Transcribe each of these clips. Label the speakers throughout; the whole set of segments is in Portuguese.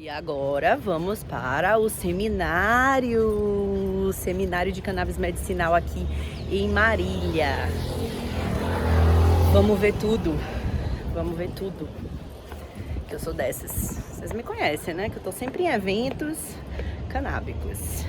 Speaker 1: E agora vamos para o seminário de cannabis medicinal aqui em Marília. Vamos ver tudo, que eu sou dessas. Vocês me conhecem, né? Que eu tô sempre em eventos canábicos.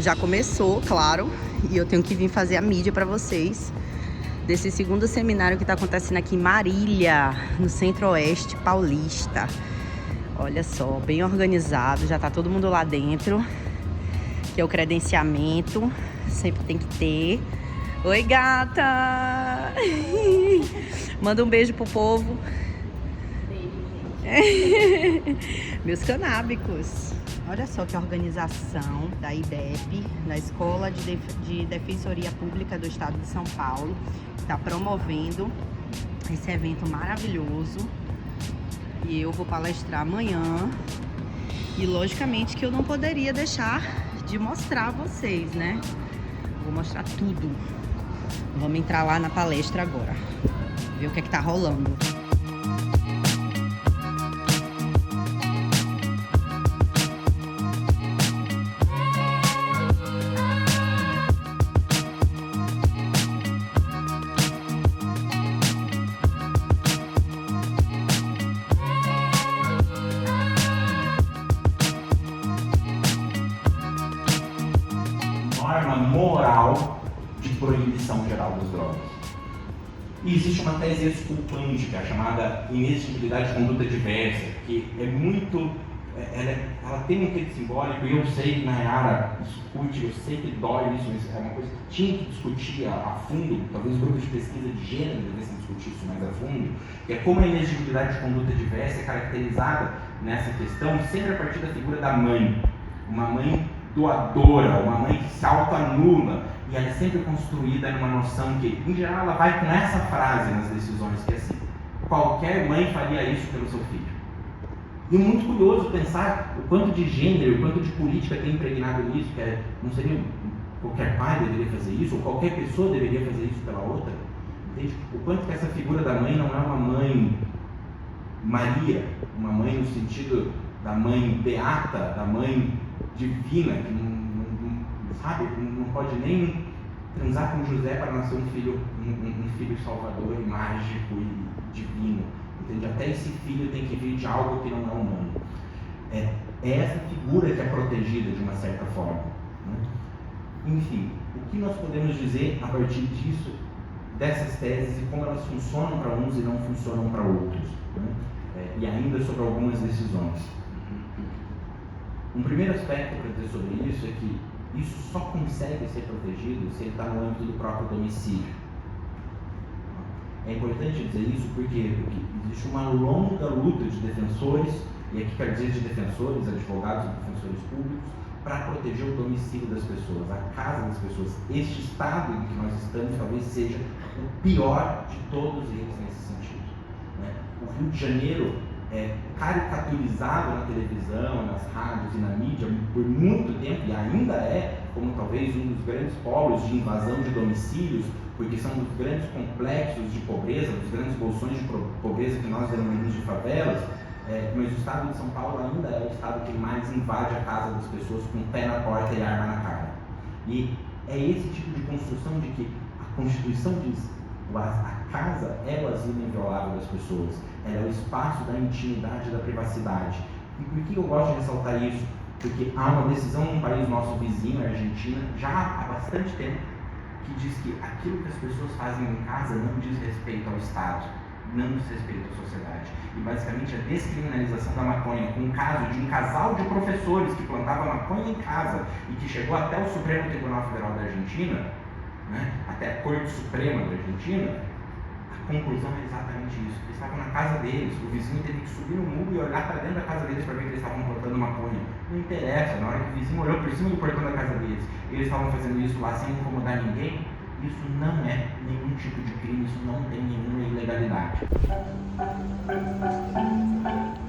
Speaker 1: Já começou, claro, e eu tenho que vir fazer a mídia para vocês desse segundo seminário que está acontecendo aqui em Marília, no Centro-Oeste Paulista. Olha só, bem organizado, já tá todo mundo lá dentro, que é o credenciamento, sempre tem que ter. Oi, gata! Manda um beijo pro povo. Meus canábicos. Olha só que organização da IDEP, da Escola de Defensoria Pública do Estado de São Paulo, está promovendo esse evento maravilhoso. E eu vou palestrar amanhã. E logicamente que eu não poderia deixar de mostrar a vocês, né? Vou mostrar tudo. Vamos entrar lá na palestra agora, ver o que é que tá rolando.
Speaker 2: Norma moral de proibição geral das drogas. E existe uma tese exculpante, que é a chamada inexigibilidade de conduta diversa, que é muito... ela tem um quê simbólico, e eu sei que Nayara discute, eu sei que dói isso, mas é uma coisa que tinha que discutir a fundo, talvez grupos de pesquisa de gênero devessem discutir isso mais a fundo, que é como a inexigibilidade de conduta diversa é caracterizada nessa questão sempre a partir da figura da mãe. Uma mãe doadora, uma mãe que se auto-anula, e ela é sempre construída numa noção que, em geral, ela vai com essa frase nas decisões, que é assim: qualquer mãe faria isso pelo seu filho. E é muito curioso pensar o quanto de gênero, o quanto de política tem impregnado nisso, que não seria qualquer pai deveria fazer isso, ou qualquer pessoa deveria fazer isso pela outra. Entende? O quanto que essa figura da mãe não é uma mãe Maria, uma mãe no sentido da mãe beata, da mãe divina, que não pode nem transar com José para nascer um filho salvador e mágico e divino. Entende? Até esse filho tem que vir de algo que não é humano. É essa figura que é protegida de uma certa forma, né? Enfim, o que nós podemos dizer a partir disso, dessas teses, e como elas funcionam para uns e não funcionam para outros, né? E ainda sobre algumas decisões. Um primeiro aspecto para dizer sobre isso é que isso só consegue ser protegido se ele está no âmbito do próprio domicílio. É importante dizer isso porque existe uma longa luta de defensores, e aqui quero dizer de defensores, advogados e defensores públicos, para proteger o domicílio das pessoas, a casa das pessoas. Este estado em que nós estamos talvez seja o pior de todos eles nesse sentido, né? O Rio de Janeiro é caricaturizado na televisão, nas rádios e na mídia por muito tempo, e ainda é como talvez um dos grandes polos de invasão de domicílios, porque são os grandes complexos de pobreza, os grandes bolsões de pobreza que nós denominamos de favelas, mas o estado de São Paulo ainda é o estado que mais invade a casa das pessoas com o pé na porta e arma na cara. E é esse tipo de construção de que a Constituição diz: a casa é o asilo inviolável das pessoas, ela é o espaço da intimidade e da privacidade. E por que eu gosto de ressaltar isso? Porque há uma decisão num país nosso vizinho, a Argentina, já há bastante tempo, que diz que aquilo que as pessoas fazem em casa não diz respeito ao Estado, não diz respeito à sociedade. E basicamente a descriminalização da maconha, com o caso de um casal de professores que plantava maconha em casa e que chegou até o Supremo Tribunal Federal da Argentina, né, até a Corte Suprema da Argentina, a conclusão é exatamente isso. Eles estavam na casa deles, o vizinho teve que subir no muro e olhar para dentro da casa deles para ver que eles estavam plantando maconha. Não interessa, na hora que o vizinho olhou por cima do portão da casa deles, eles estavam fazendo isso lá sem incomodar ninguém, Isso não é nenhum tipo de crime, isso não tem nenhuma ilegalidade.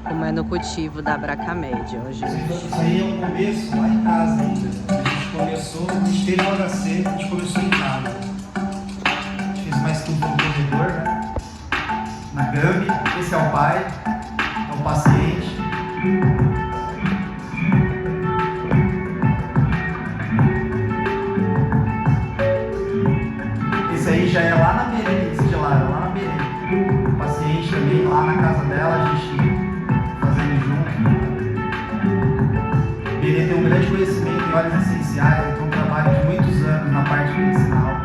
Speaker 1: Como é no cultivo da Bracamédia hoje.
Speaker 3: Isso aí é o começo lá em casa ainda. A gente começou, a gente teve um HC, a gente começou em casa. A gente fez mais tudo no corredor, né? Na GAMB. Esse é o pai, é o paciente. Esse aí já é lá na Berê, esse de lá, é lá na Berê. O paciente também, lá na casa dela, a gente fazendo junto. Berê tem um grande conhecimento em óleos essenciais, então um trabalho de muitos anos na parte medicinal.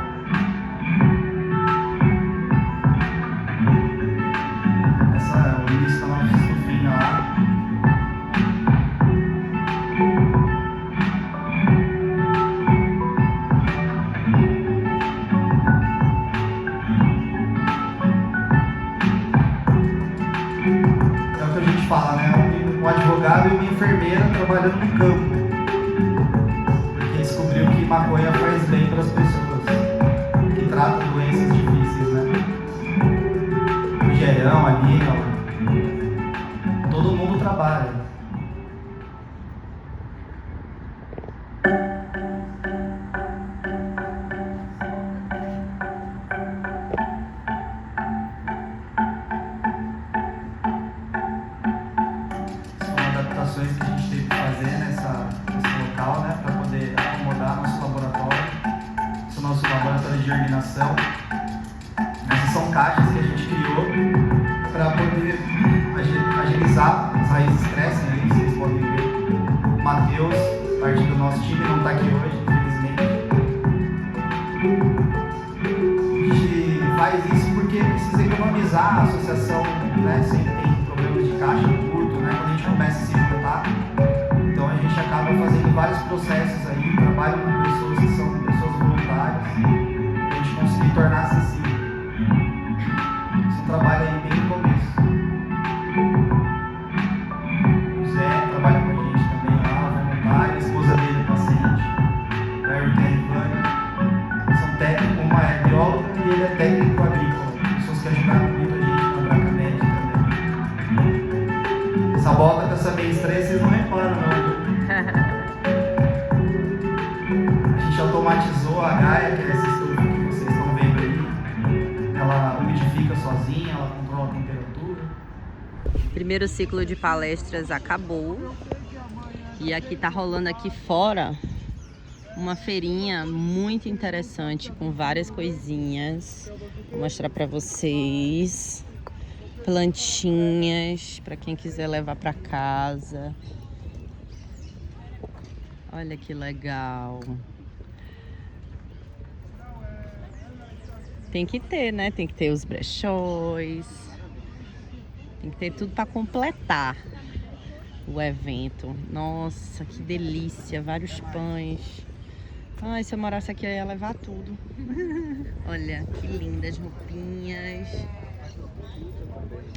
Speaker 3: Essa é o início da nossa estufinha lá. É o que a gente fala, né? Um advogado e uma enfermeira trabalhando no campo. Porque descobriu que maconha faz bem para as pessoas que tratam doenças difíceis, né? O gerão ali, ó. Todo mundo trabalha. São adaptações que a gente teve que fazer nesse local, né, para poder acomodar nosso laboratório. Esse é o nosso laboratório de germinação. Essas são caixas que a gente criou para poder agilizar. As raízes crescem ali, vocês podem ver. O Matheus, parte do nosso time, não está aqui hoje, infelizmente. A gente faz isso porque precisa economizar. A associação, né, sempre tem problemas de caixa curto, né, quando a gente começa a se juntar. Então a gente acaba fazendo vários processos aí, trabalho com pessoas que são pessoas voluntárias, para a gente conseguir tornar acessível. Esse trabalho aí bem no começo. O Zé trabalha com a gente também lá, voluntário, a esposa dele é paciente, o Ayrton e a Ivânia. São técnicos, uma é bióloga e ele é técnico agrícola, pessoas que ajudaram muito a gente na Bracamédia também. Essa bota com essa meia estranha vocês não reparam, não, viu? A gente automatizou a Gaia, que é essa estufa que vocês estão vendo aí. Ela umidifica sozinha, ela controla a temperatura.
Speaker 1: Primeiro ciclo de palestras acabou. E aqui tá rolando aqui fora uma feirinha muito interessante com várias coisinhas. Vou mostrar pra vocês. Plantinhas para quem quiser levar para casa. Olha que legal. Tem que ter, né? Tem que ter os brechóis. Tem que ter tudo para completar o evento. Nossa, que delícia. Vários pães. Ai, se eu morasse aqui eu ia levar tudo. Olha, que lindas roupinhas.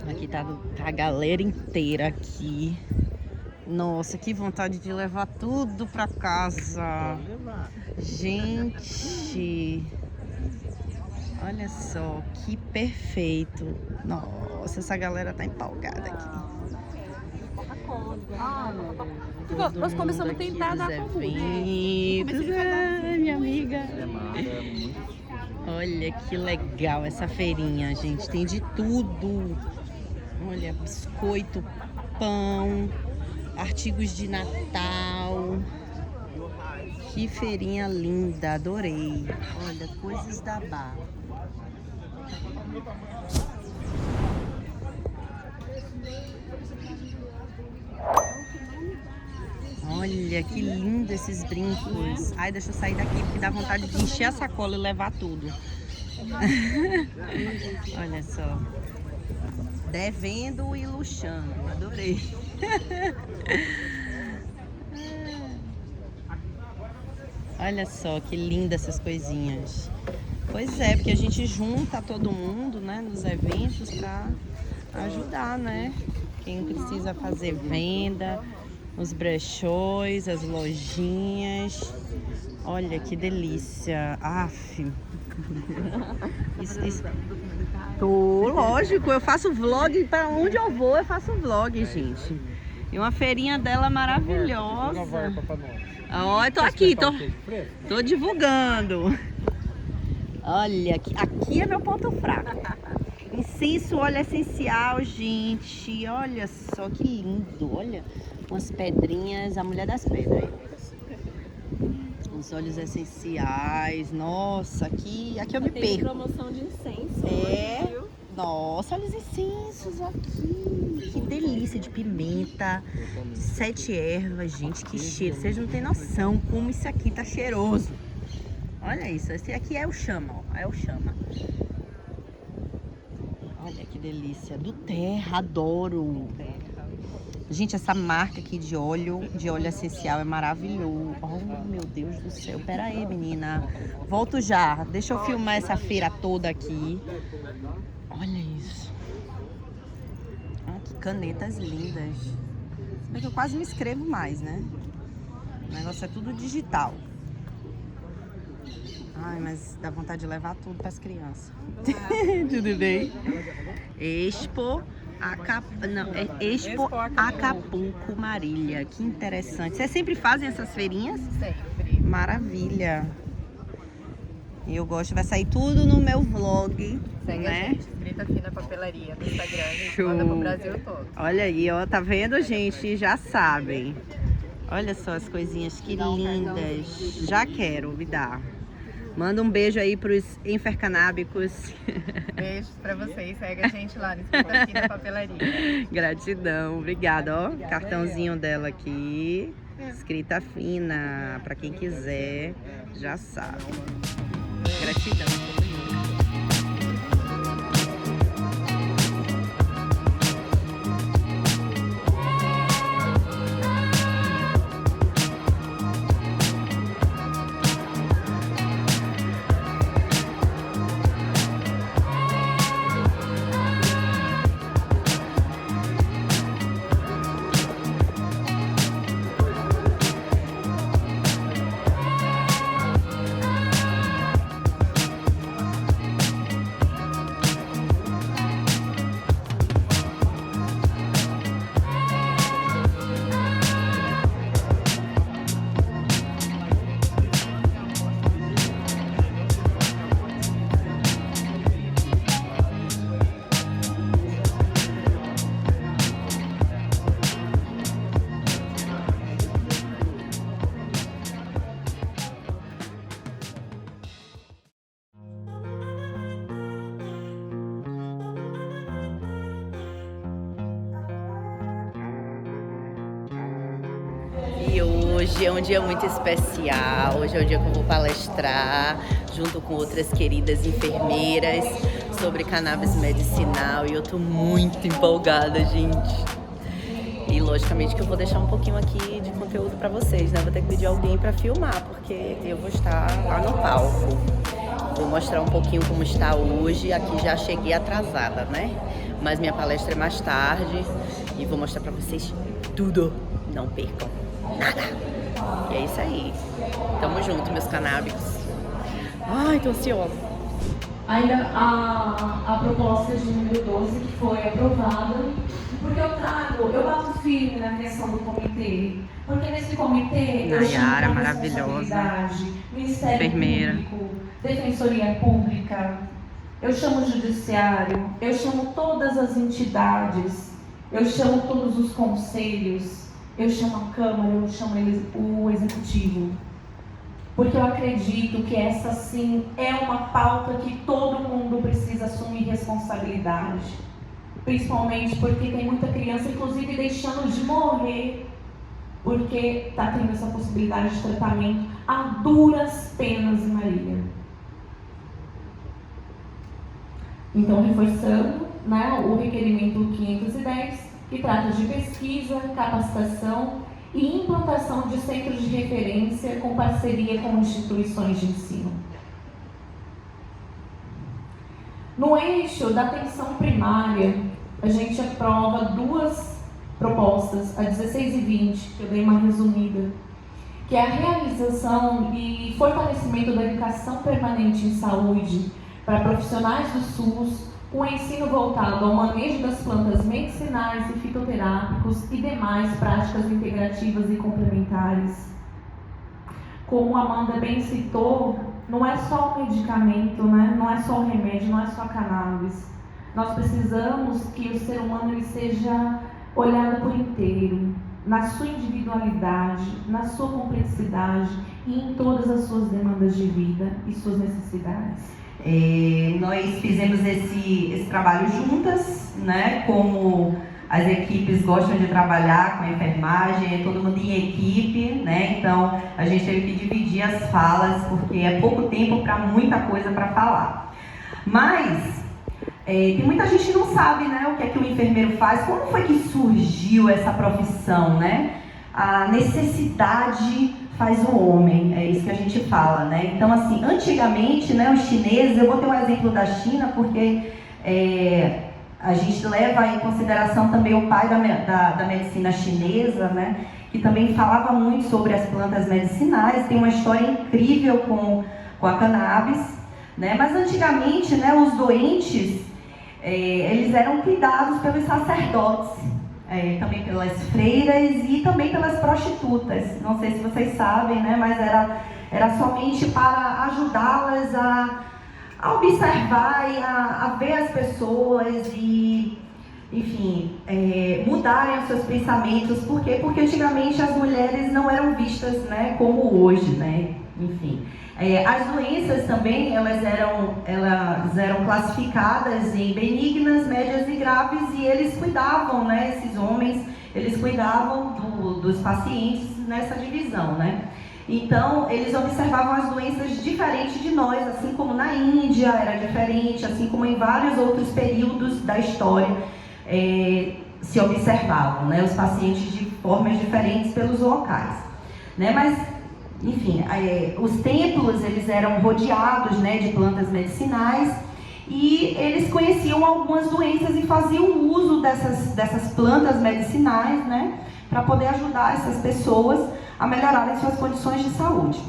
Speaker 1: Aqui tá a galera inteira aqui. Nossa, que vontade de levar tudo pra casa. Gente, olha só, que perfeito. Nossa, essa galera tá empolgada aqui.
Speaker 4: Nós começamos a tentar dar
Speaker 1: eventos. Ai, minha amiga. Olha que legal essa feirinha, gente. Tem de tudo. Olha, biscoito, pão, artigos de Natal. Que feirinha linda, adorei. Olha, coisas da Bar. Olha, que lindo esses brincos. Ai, deixa eu sair daqui porque dá vontade de encher a sacola e levar tudo. Olha só. Devendo e luxando. Adorei. Olha só que lindas essas coisinhas. Pois é, porque a gente junta todo mundo, né, nos eventos para ajudar, né? Quem precisa fazer venda, os brechóis, as lojinhas. Olha que delícia. Aff. Isso. Tô, lógico, eu faço vlog, pra onde eu vou eu faço vlog, gente. E uma feirinha dela maravilhosa. Ó, eu tô aqui, tô divulgando. Olha, aqui é meu ponto fraco. Incenso, óleo essencial, gente. Olha só que lindo. Olha, umas pedrinhas, a mulher das pedras aí. Os óleos essenciais. Nossa, aqui eu me
Speaker 4: Tem
Speaker 1: perco.
Speaker 4: promoção de incenso.
Speaker 1: É.
Speaker 4: Hoje, viu?
Speaker 1: Nossa, olha os incensos aqui. Que delícia de pimenta, 7 ervas, gente, que cheiro. Vocês não têm noção como isso aqui tá cheiroso. Olha isso, esse aqui é o chama, ó. É o chama. Olha que delícia. Do Terra, adoro. Gente, essa marca aqui de óleo essencial é maravilhoso. Oh, meu Deus do céu. Pera aí, menina. Volto já. Deixa eu filmar essa feira toda aqui. Olha isso. Ah, que canetas lindas. É que eu quase não escrevo mais, né? O negócio é tudo digital. Ai, mas dá vontade de levar tudo para as crianças. Tudo bem? Expo Acapulco Marília. Que interessante. Vocês sempre fazem essas feirinhas?
Speaker 5: Sempre.
Speaker 1: Maravilha. E eu gosto, vai sair tudo no meu vlog,
Speaker 5: Segue
Speaker 1: né?
Speaker 5: a gente, Grita Fina Papelaria no Instagram, a gente
Speaker 1: Show.
Speaker 5: manda pro Brasil todo.
Speaker 1: Olha aí, ó, tá vendo, gente? Já sabem. Olha só as coisinhas, que lindas. Já quero, me dá. Manda um beijo aí pros enfercanábicos.
Speaker 5: Beijos pra vocês, segue a gente lá no Grita Fina Papelaria.
Speaker 1: Gratidão, obrigada, ó. Cartãozinho dela aqui. Escrita fina, pra quem quiser, já sabe. Gratidão. E hoje é um dia muito especial, hoje é o dia que eu vou palestrar junto com outras queridas enfermeiras sobre cannabis medicinal e eu tô muito empolgada, gente. E logicamente que eu vou deixar um pouquinho aqui de conteúdo pra vocês, né? Vou ter que pedir alguém pra filmar, porque eu vou estar lá no palco. Vou mostrar um pouquinho como está hoje, aqui já cheguei atrasada, né? Mas minha palestra é mais tarde e vou mostrar pra vocês tudo, não percam nada. E é isso aí. Tamo junto, meus canábicos. Ai, tô ansiosa.
Speaker 6: Ainda a proposta de número 12 que foi aprovada, porque eu bato firme na questão do comitê, porque nesse comitê
Speaker 1: Nayara,
Speaker 6: eu chamo
Speaker 1: maravilhosa,
Speaker 6: Ministério
Speaker 1: enfermeira.
Speaker 6: Público, Defensoria Pública, eu chamo o Judiciário, eu chamo todas as entidades, eu chamo todos os conselhos, eu chamo a Câmara, eu chamo o Executivo. Porque eu acredito que essa sim é uma pauta que todo mundo precisa assumir responsabilidade. Principalmente porque tem muita criança, inclusive, deixando de morrer porque está tendo essa possibilidade de tratamento a duras penas em Marília. Então, reforçando, né, o requerimento 510, que trata de pesquisa, capacitação e implantação de centros de referência com parceria com instituições de ensino. No eixo da atenção primária, a gente aprova duas propostas, a 16 e 20, que eu dei uma resumida, que é a realização e fortalecimento da educação permanente em saúde para profissionais do SUS, com ensino voltado ao manejo das plantas medicinais e fitoterápicos e demais práticas integrativas e complementares. Como a Amanda bem citou, não é só o medicamento, né? Não é só o remédio, não é só a cannabis. Nós precisamos que o ser humano ele seja olhado por inteiro, na sua individualidade, na sua complexidade e em todas as suas demandas de vida e suas necessidades.
Speaker 1: Nós fizemos esse trabalho juntas, né? Como as equipes gostam de trabalhar com a enfermagem, é todo mundo em equipe, né? Então a gente teve que dividir as falas porque é pouco tempo para muita coisa para falar. Mas tem muita gente que não sabe, né, o que é que o enfermeiro faz. Como foi que surgiu essa profissão, né? A necessidade faz o homem, é isso que a gente fala, né? Então, assim, antigamente, né, os chineses, eu vou ter um exemplo da China, porque a gente leva em consideração também o pai da medicina chinesa, né, que também falava muito sobre as plantas medicinais, tem uma história incrível com a cannabis, né? Mas antigamente, né, os doentes, eles eram cuidados pelos sacerdotes, também pelas freiras e também pelas prostitutas. Não sei se vocês sabem, né, mas era somente para ajudá-las a observar e a ver as pessoas e, enfim, mudarem os seus pensamentos. Por quê? Porque antigamente as mulheres não eram vistas, né, como hoje, né? Enfim. As doenças também, elas eram classificadas em benignas, médias e graves, e eles cuidavam, né, esses homens, eles cuidavam dos pacientes nessa divisão, né? Então, eles observavam as doenças diferentes de nós, assim como na Índia era diferente, assim como em vários outros períodos da história se observavam, né, os pacientes de formas diferentes pelos locais, né? Mas, enfim, os templos, eles eram rodeados, né, de plantas medicinais e eles conheciam algumas doenças e faziam uso dessas plantas medicinais, né, para poder ajudar essas pessoas a melhorarem suas condições de saúde,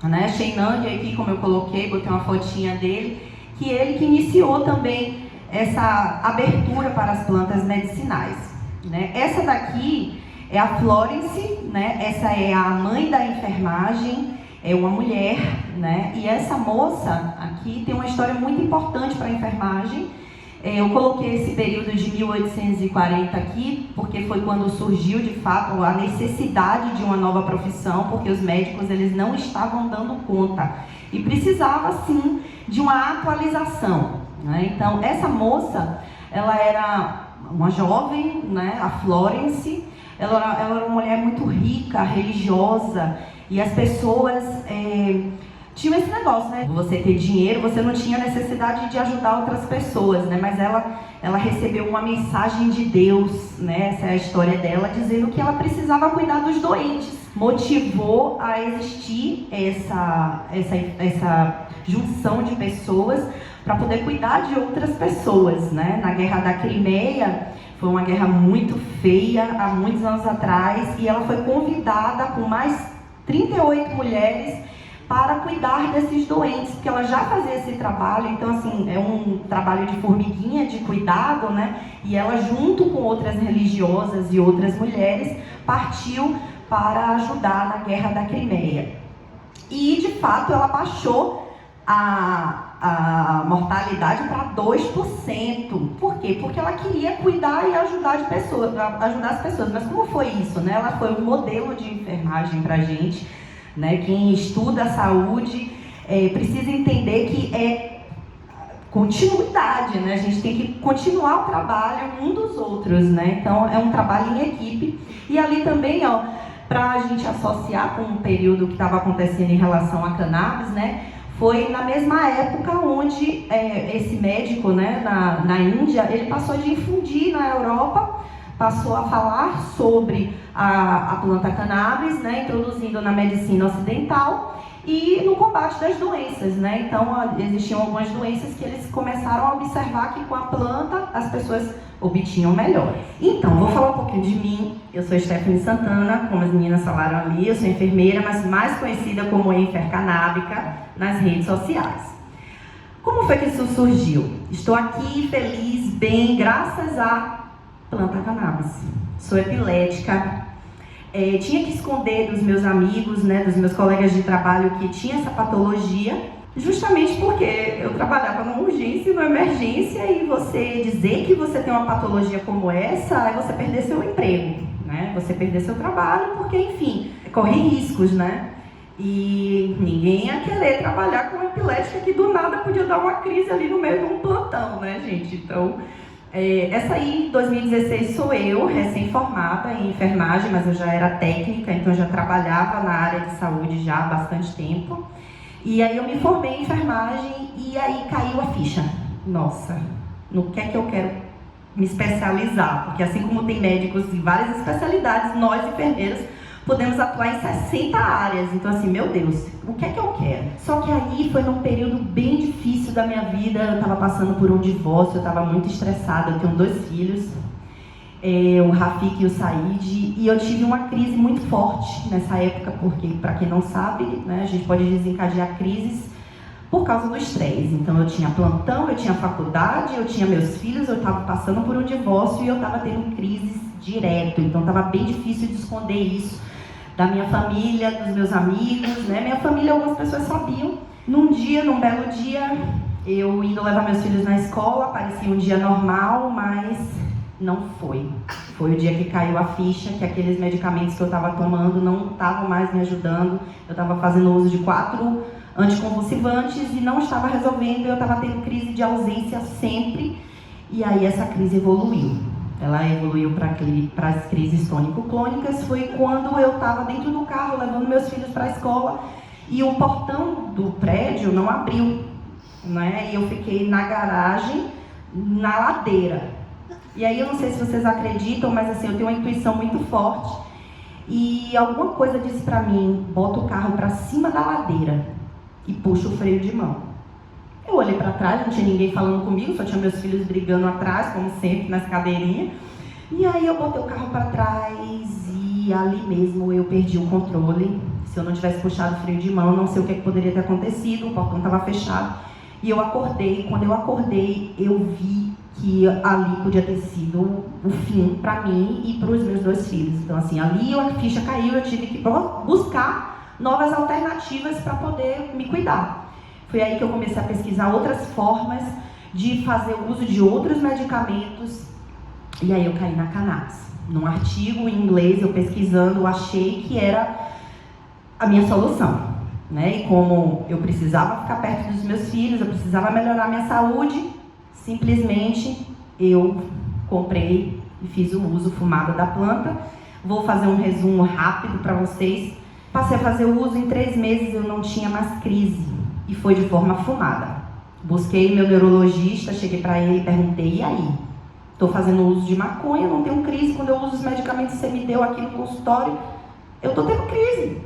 Speaker 1: né? Sheinang, aqui, como eu coloquei, botei uma fotinha dele, que ele que iniciou também essa abertura para as plantas medicinais, né? Essa daqui é a Florence, né? Essa é a mãe da enfermagem, é uma mulher, né? E essa moça aqui tem uma história muito importante para a enfermagem. Eu coloquei esse período de 1840 aqui, porque foi quando surgiu, de fato, a necessidade de uma nova profissão, porque os médicos eles não estavam dando conta. E precisava, sim, de uma atualização, né? Então, essa moça, ela era uma jovem, né? A Florence. Ela era uma mulher muito rica, religiosa, e as pessoas tinham esse negócio, né? Você ter dinheiro, você não tinha necessidade de ajudar outras pessoas, né? Mas ela recebeu uma mensagem de Deus, né? Essa é a história dela, dizendo que ela precisava cuidar dos doentes. Motivou a existir essa junção de pessoas para poder cuidar de outras pessoas, né? Na Guerra da Crimeia, foi uma guerra muito feia, há muitos anos atrás, e ela foi convidada com mais 38 mulheres para cuidar desses doentes, porque ela já fazia esse trabalho. Então, assim, é um trabalho de formiguinha, de cuidado, né? E ela, junto com outras religiosas e outras mulheres, partiu para ajudar na Guerra da Crimeia. E, de fato, ela baixou a mortalidade para 2%. Por quê? Porque ela queria cuidar e ajudar as pessoas. Mas como foi isso, né? Ela foi um modelo de enfermagem para a gente, né? Quem estuda a saúde precisa entender que é continuidade, né? A gente tem que continuar o trabalho um dos outros, né? Então, é um trabalho em equipe. E ali também, ó, para a gente associar com o período que estava acontecendo em relação à cannabis, né? Foi na mesma época onde esse médico, né, na Índia, ele passou a difundir na Europa, passou a falar sobre a planta cannabis, né, introduzindo na medicina ocidental,
Speaker 6: e no combate das doenças, né? Então, existiam algumas doenças que eles começaram a observar que com a planta as pessoas obtinham melhor. Então, vou falar um pouquinho de mim. Eu sou Stephanie Santana, como as meninas falaram ali, eu sou enfermeira, mas mais conhecida como Enfer Canábica nas redes sociais. Como foi que isso surgiu? Estou aqui feliz, bem, graças à planta cannabis. Sou epilética. Tinha que esconder dos meus amigos, né, dos meus colegas de trabalho que tinha essa patologia, justamente porque eu trabalhava numa urgência e numa emergência, e você dizer que você tem uma patologia como essa, é você perder seu emprego, né? Você perder seu trabalho, porque, enfim, corre riscos, né? E ninguém ia querer trabalhar com uma epilética que do nada podia dar uma crise ali no meio de um plantão, né, gente? Então, essa aí, em 2016, sou eu, recém-formada em enfermagem, mas eu já era técnica, então eu já trabalhava na área de saúde já há bastante tempo. E aí eu me formei em enfermagem e aí caiu a ficha. Nossa, no que é que eu quero me especializar? Porque assim como tem médicos de várias especialidades, nós enfermeiros podemos atuar em 60 áreas. Então assim, meu Deus, o que é que eu quero? Só que aí foi num período bem difícil da minha vida. Eu estava passando por um divórcio, eu estava muito estressada, eu tenho 2 filhos, o Rafik e o Said, e eu tive uma crise muito forte nessa época, porque, para quem não sabe, né, a gente pode desencadear crises por causa do estresse. Então eu tinha plantão, eu tinha faculdade, eu tinha meus filhos, eu estava passando por um divórcio e eu estava tendo crises direto. Então estava bem difícil de esconder isso da minha família, dos meus amigos, né? Minha família, algumas pessoas sabiam. Num belo dia, eu indo levar meus filhos na escola, parecia um dia normal, mas não foi. Foi o dia que caiu a ficha, que aqueles medicamentos que eu estava tomando não estavam mais me ajudando. Eu estava fazendo uso de 4 anticonvulsivantes e não estava resolvendo. Eu estava tendo crise de ausência sempre. E aí essa crise evoluiu. Ela evoluiu para as crises tônico-clônicas. Foi quando eu estava dentro do carro, levando meus filhos para a escola, e o portão do prédio não abriu, né? E eu fiquei na garagem, na ladeira. E aí eu não sei se vocês acreditam, mas assim, eu tenho uma intuição muito forte. E alguma coisa disse pra mim, bota o carro pra cima da ladeira e puxa o freio de mão. Eu olhei pra trás, não tinha ninguém falando comigo, só tinha meus filhos brigando atrás, como sempre, nas cadeirinhas. E aí eu botei o carro pra trás e ali mesmo eu perdi o controle. Se eu não tivesse puxado o freio de mão, não sei o que poderia ter acontecido, o portão estava fechado. E eu acordei, quando eu acordei, eu vi que ali podia ter sido o fim para mim e para os meus 2 filhos. Então assim, ali a ficha caiu, eu tive que buscar novas alternativas para poder me cuidar. Foi aí que eu comecei a pesquisar outras formas de fazer uso de outros medicamentos, e aí eu caí na cannabis. Num artigo em inglês, eu pesquisando, eu achei que era a minha solução, né? E como eu precisava ficar perto dos meus filhos, eu precisava melhorar a minha saúde, simplesmente eu comprei e fiz o uso fumado da planta. Vou fazer um resumo rápido para vocês. Passei a fazer o uso, em 3 meses eu não tinha mais crise, e foi de forma fumada. Busquei meu neurologista, cheguei para ele e perguntei, e aí? Estou fazendo uso de maconha, não tenho crise, quando eu uso os medicamentos que você me deu aqui no consultório, eu estou tendo crise.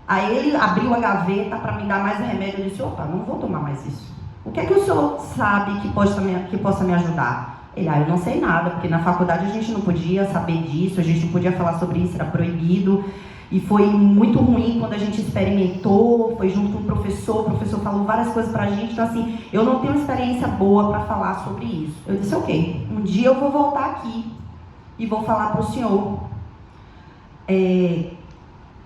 Speaker 6: Aí ele abriu a gaveta para me dar mais remédio, eu disse, opa, não vou tomar mais isso. O que é que o senhor sabe que possa me ajudar? Ele, eu não sei nada, porque na faculdade a gente não podia saber disso, a gente não podia falar sobre isso, era proibido. E foi muito ruim quando a gente experimentou, foi junto com o professor falou várias coisas pra gente, então assim, eu não tenho experiência boa para falar sobre isso. Eu disse, ok, um dia eu vou voltar aqui e vou falar pro senhor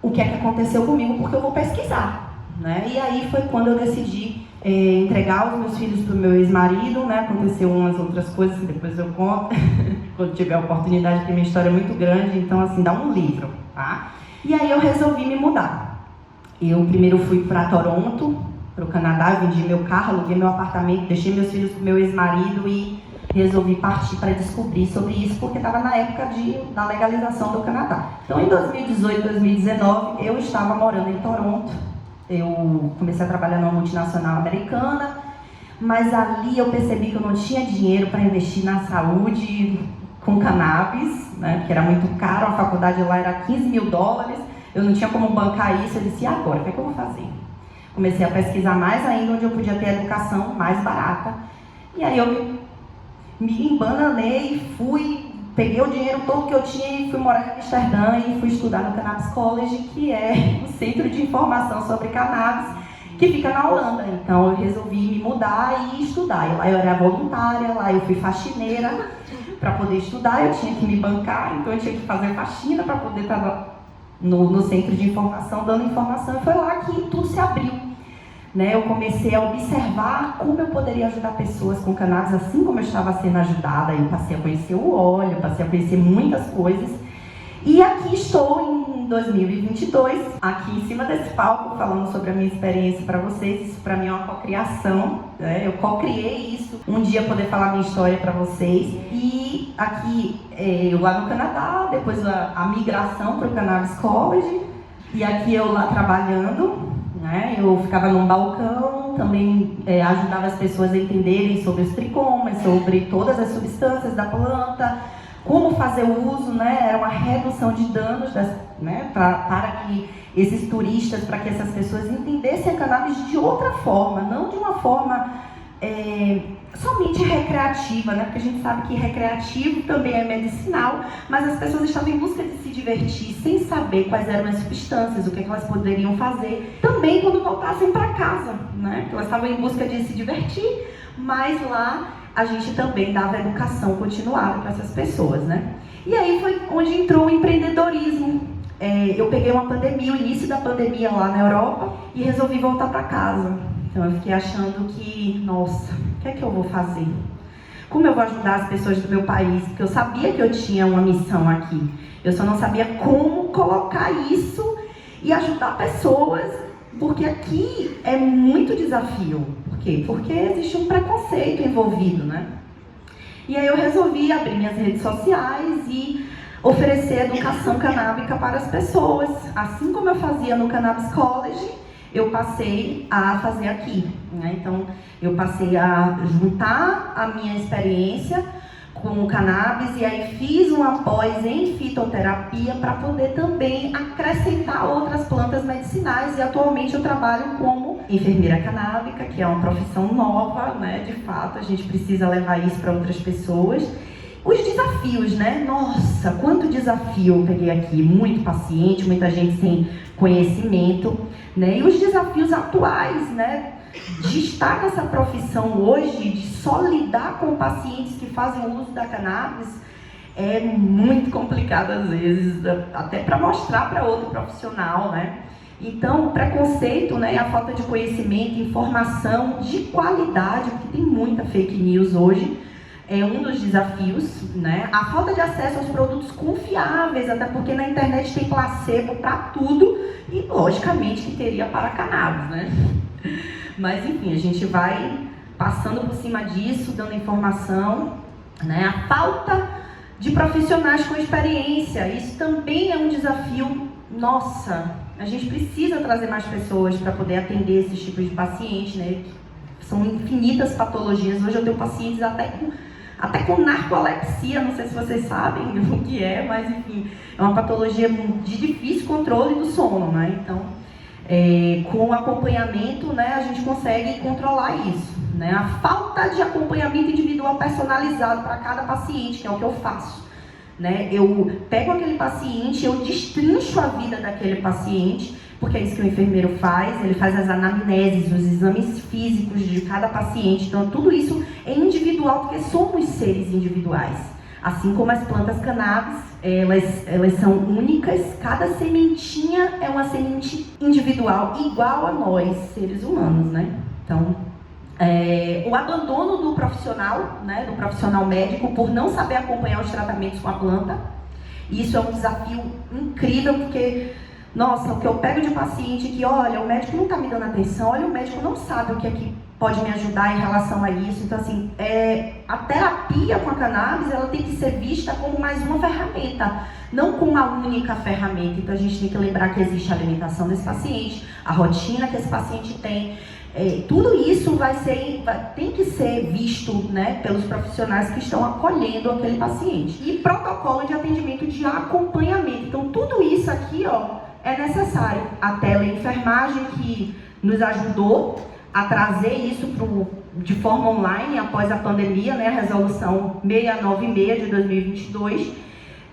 Speaker 6: o que é que aconteceu comigo, porque eu vou pesquisar, né? E aí foi quando eu decidi entregar os meus filhos pro meu ex-marido, né? Aconteceu umas outras coisas que depois eu conto, quando tiver a oportunidade, porque minha história é muito grande, então assim, dá um livro, tá? E aí eu resolvi me mudar. Eu primeiro fui para Toronto, para o Canadá, vendi meu carro, aluguei meu apartamento, deixei meus filhos com meu ex-marido e resolvi partir para descobrir sobre isso, porque estava na época da legalização do Canadá. Então em 2018, 2019, eu estava morando em Toronto. Eu comecei a trabalhar numa multinacional americana, mas ali eu percebi que eu não tinha dinheiro para investir na saúde com cannabis, né, porque era muito caro, a faculdade lá era $15 mil, eu não tinha como bancar isso. Eu disse, e agora, o que é que eu vou fazer?
Speaker 1: Comecei a pesquisar mais ainda onde eu podia ter educação mais barata. E aí eu me embananei, peguei o dinheiro todo que eu tinha e fui morar em Amsterdã e fui estudar no Cannabis College, que é um centro de informação sobre cannabis, que fica na Holanda. Então eu resolvi me mudar e estudar. Lá eu era voluntária, lá eu fui faxineira para poder estudar, eu tinha que me bancar, então eu tinha que fazer faxina para poder estar no centro de informação, dando informação. E foi lá que tudo se abriu. Né, eu comecei a observar como eu poderia ajudar pessoas com cannabis, assim como eu estava sendo ajudada. Eu passei a conhecer o óleo, passei a conhecer muitas coisas. E aqui estou em 2022, aqui em cima desse palco, falando sobre a minha experiência para vocês. Isso para mim é uma cocriação, né? Eu cocriei isso, um dia poder falar minha história para vocês. E aqui, eu lá no Canadá, depois a migração para o Cannabis College, e aqui eu lá trabalhando. Eu ficava num balcão, também ajudava as pessoas a entenderem sobre os tricomas, sobre todas as substâncias da planta, como fazer o uso, era uma redução de danos para que esses turistas, para que essas pessoas entendessem a cannabis de outra forma, não de uma forma somente recreativa, porque a gente sabe que recreativo também é medicinal, mas as pessoas estavam em busca de se divertir, sem saber quais eram as substâncias, o que elas poderiam fazer, também quando voltassem para casa, porque elas estavam em busca de se divertir, mas lá a gente também dava educação continuada para essas pessoas, E aí foi onde entrou o empreendedorismo. Eu peguei uma pandemia, o início da pandemia lá na Europa, e resolvi voltar para casa. Então eu fiquei achando que, nossa, o que é que eu vou fazer? Como eu vou ajudar as pessoas do meu país? Porque eu sabia que eu tinha uma missão aqui. Eu só não sabia como colocar isso e ajudar pessoas, porque aqui é muito desafio. Por quê? Porque existe um preconceito envolvido, E aí eu resolvi abrir minhas redes sociais e oferecer educação canábica para as pessoas. Assim como eu fazia no Cannabis College, eu passei a fazer aqui, Então, eu passei a juntar a minha experiência com o cannabis e aí fiz uma pós em fitoterapia para poder também acrescentar outras plantas medicinais. E atualmente eu trabalho como enfermeira canábica, que é uma profissão nova, De fato, a gente precisa levar isso para outras pessoas. Os desafios, Nossa, quanto desafio eu peguei aqui. Muito paciente, muita gente sem conhecimento, E os desafios atuais, De estar nessa profissão hoje, de só lidar com pacientes que fazem o uso da cannabis, é muito complicado às vezes, até para mostrar para outro profissional, Então, o preconceito, a falta de conhecimento, informação de qualidade, porque tem muita fake news hoje, é um dos desafios, A falta de acesso aos produtos confiáveis, até porque na internet tem placebo para tudo e, logicamente, que teria para cannabis, Mas, enfim, a gente vai passando por cima disso, dando informação, A falta de profissionais com experiência, isso também é um desafio. Nossa, a gente precisa trazer mais pessoas para poder atender esses tipos de pacientes, São infinitas patologias. Hoje eu tenho pacientes até com narcolepsia, não sei se vocês sabem o que é, mas enfim, é uma patologia de difícil controle do sono, Então, com acompanhamento, a gente consegue controlar isso, A falta de acompanhamento individual personalizado para cada paciente, que é o que eu faço, Eu pego aquele paciente, eu destrincho a vida daquele paciente, porque é isso que o enfermeiro faz, ele faz as anamneses, os exames físicos de cada paciente. Então, tudo isso é individual, porque somos seres individuais. Assim como as plantas cannabis, elas são únicas, cada sementinha é uma semente individual, igual a nós, seres humanos, Então, o abandono do profissional, do profissional médico, por não saber acompanhar os tratamentos com a planta, isso é um desafio incrível, porque... Nossa, o que eu pego de paciente que, olha, o médico não está me dando atenção, olha, o médico não sabe o que é que pode me ajudar em relação a isso. Então, assim, a terapia com a cannabis, ela tem que ser vista como mais uma ferramenta, não como uma única ferramenta. Então, a gente tem que lembrar que existe a alimentação desse paciente, a rotina que esse paciente tem. Tudo isso tem que ser visto, pelos profissionais que estão acolhendo aquele paciente. E protocolo de atendimento de acompanhamento. Então, tudo isso aqui, é necessário. A teleenfermagem, que nos ajudou a trazer isso de forma online após a pandemia, né? A resolução 696 de 2022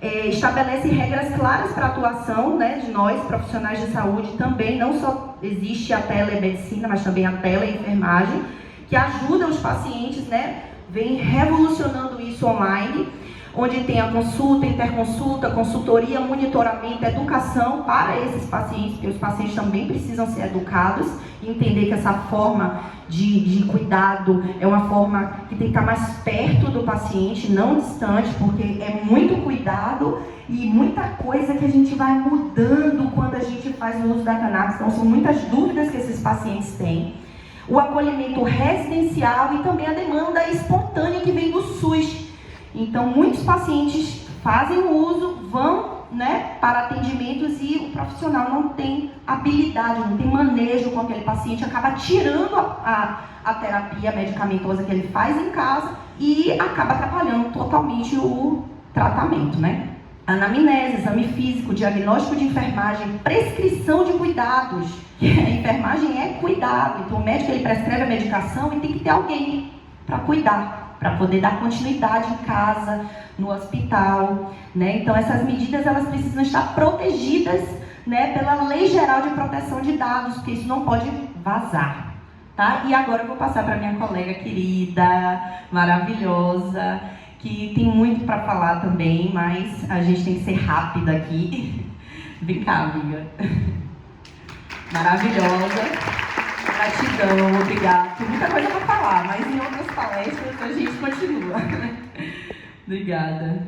Speaker 1: estabelece regras claras para a atuação, né, de nós, profissionais de saúde também. Não só existe a telemedicina, mas também a teleenfermagem, que ajuda os pacientes, né, vem revolucionando isso online, onde tem a consulta, interconsulta, consultoria, monitoramento, educação para esses pacientes, porque os pacientes também precisam ser educados e entender que essa forma de cuidado é uma forma que tem que estar mais perto do paciente, não distante, porque é muito cuidado e muita coisa que a gente vai mudando quando a gente faz o uso da cannabis. Então, são muitas dúvidas que esses pacientes têm. O acolhimento residencial e também a demanda espontânea que vem do SUS. Então, muitos pacientes fazem o uso, vão, né, para atendimentos e o profissional não tem habilidade, não tem manejo com aquele paciente, acaba tirando a terapia medicamentosa que ele faz em casa e acaba atrapalhando totalmente o tratamento, né? Anamnese, exame físico, diagnóstico de enfermagem, prescrição de cuidados. A enfermagem é cuidado, então o médico ele prescreve a medicação e tem que ter alguém para cuidar, para poder dar continuidade em casa, no hospital, né? Então essas medidas elas precisam estar protegidas, né, pela Lei Geral de Proteção de Dados, porque isso não pode vazar, tá? E agora eu vou passar para minha colega querida, maravilhosa, que tem muito para falar também, mas a gente tem que ser rápida aqui. Vem cá, amiga. Maravilhosa. Gratidão, obrigada. Tem muita coisa para falar, mas em outras palestras a gente continua. Obrigada.